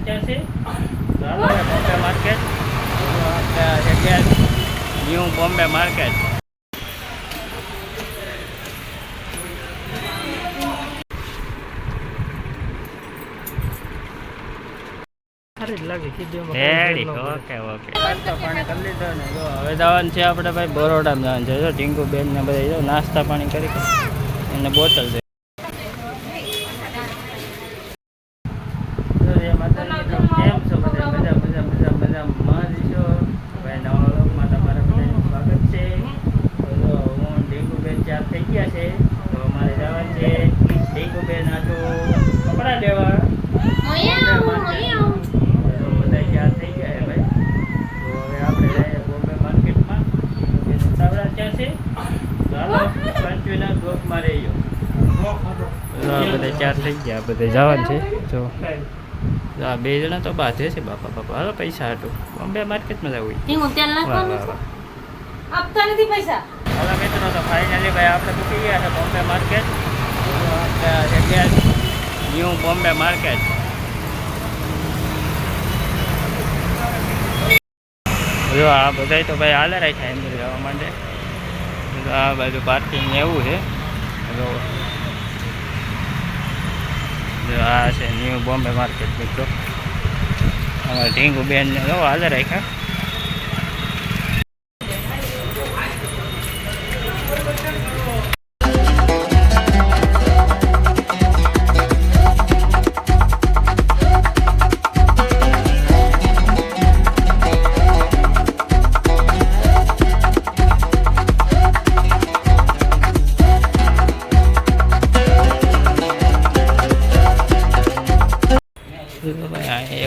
છે બોમ્બે માર્કેટ જગ્યા new Bombay market. Ready okay okay પાણી કરી લીધો ને જો હવે જવાનું છે આપણે ભાઈ બરોડામાં જવાનું છે. જો ટીંકુ બેન ને બધા જો નાસ્તા પાણી કરી એને બોટલ છે. કેમ છો બધા? મજા મજા મજા મજા માં છો ભાઈ. નવા લોકમાં તમારા બધાનું સ્વાગત છે. તો હું ટીંકુ બેન ચાર થઈ ગયા છે તો અમારે જવાનું છે ટીંકુ બેન આટો કપડા લેવા. બધા ચાર થઈ ગયા, બધા જવાનું છે. જો આ બે જણા તો બાધે છે. બાપા બાપા હાલો પૈસા હતું બોમ્બે માર્કેટમાં જવું. હાલો મિત્રો તો ફાઇનલી ભાઈ આપણે મૂકી ગયા છે બોમ્બે માર્કેટ. જગ્યા ન્યૂ બોમ્બે માર્કેટ. જો આ બધા તો ભાઈ હાલે રાખ્યા અંદર જવા માટે. આ બાજુ પાર્કિંગ એવું છે. આ છે ન્યૂ બોમ્બે માર્કેટ મિત્રો. અમારે ઢીંગુ બેન ને હાલે રાખ્યા.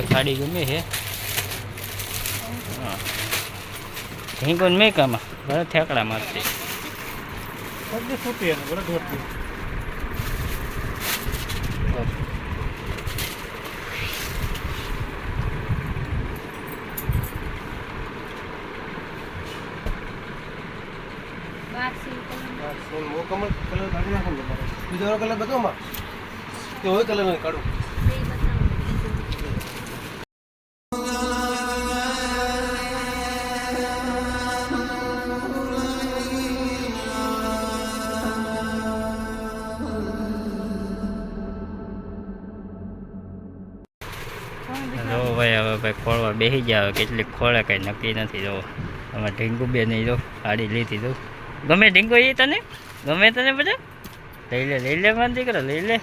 એક ગાડી ગમે છે ઢીંગોને મેકામાં બરાબર ઠેકડા મારતી. બીજો કલર બતાવો કે હોય કલર નહીં કાઢું. જો ભાઈ હવે ભાઈ ખોળવા બેસી ગયા. હવે કેટલીક ખોળે કંઈ નક્કી નથી. જો અમે ઢીંગુ બે નહીં જો ગાડી લીધી. જો ગમે ઢીંગુ એ તને ગમે તને બધા લઈ લે મારા દીકરો લઈ લે.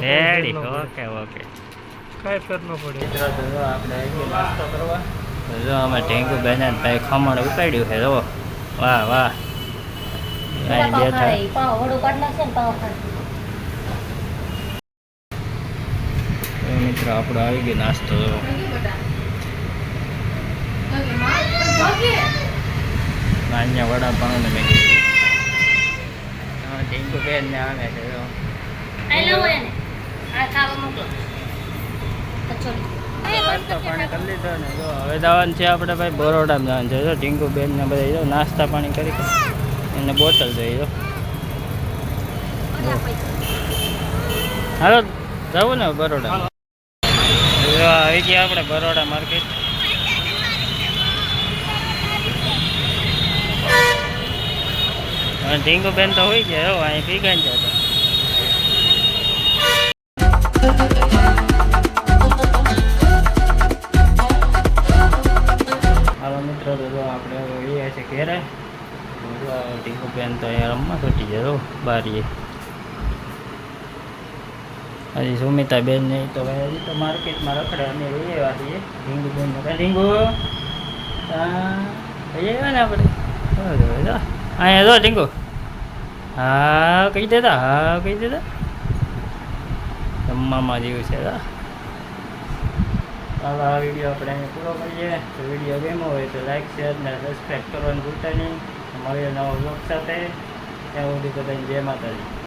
રેડી ઓકે ઓકે કઈ ફેર ન પડે. આપણે નાસ્તો કરવા જો અમે ઢીંગુ બેન ભાઈ ખમણ ઉપાડ્યું છે. જો વાહ વાહ મિત્રો આપણો આવી ગયો નાસ્તો. અહીંયા વડાપાઉં ને મેં ઢીંગુ બેન ને આવે છે. પાણી કરી લીધો ને જો હવે જવાનું છે આપણે ભાઈ બરોડામાં જવાનું છે. જો ઢીંગુ બેન ને બધા જો નાસ્તા પાણી કરી એને બોટલ જોઈએ. જો હાલો જવું ને બરોડા. આવી ગયા આપણે બરોડા માર્કેટ. ઢીંગુ બેન તો હોય ગયા અહીં ભીગા ને જતા. હાલો મિત્રો તો જો આપણે એ છે ઘેરે. ઢીંગુ બેન તો અહીંયા રમવા ઘટી જાય બારીએ. હજી સુમિતા બેન નહીં તો ભાઈ હજી તો માર્કેટમાં રખડે. અમે એવા છીએ ઢીંગુ બેન ઢીંગુ આવ્યા ને આપણે અહીંયા જો ઢીંગુ હા કહી દેતા રમવામાં જેવું છે. ચાલો આ વિડીયો આપણે અહીંયા પૂરો કરીએ. તો વિડીયો ગમ્યો હોય તો લાઈક શેર ને સબસ્ક્રાઈબ કરવાનું ભૂલતા નહીં. મળીએ નવો બ્લોગ સાથે. ત્યાં સુધી બધાને જય માતાજી.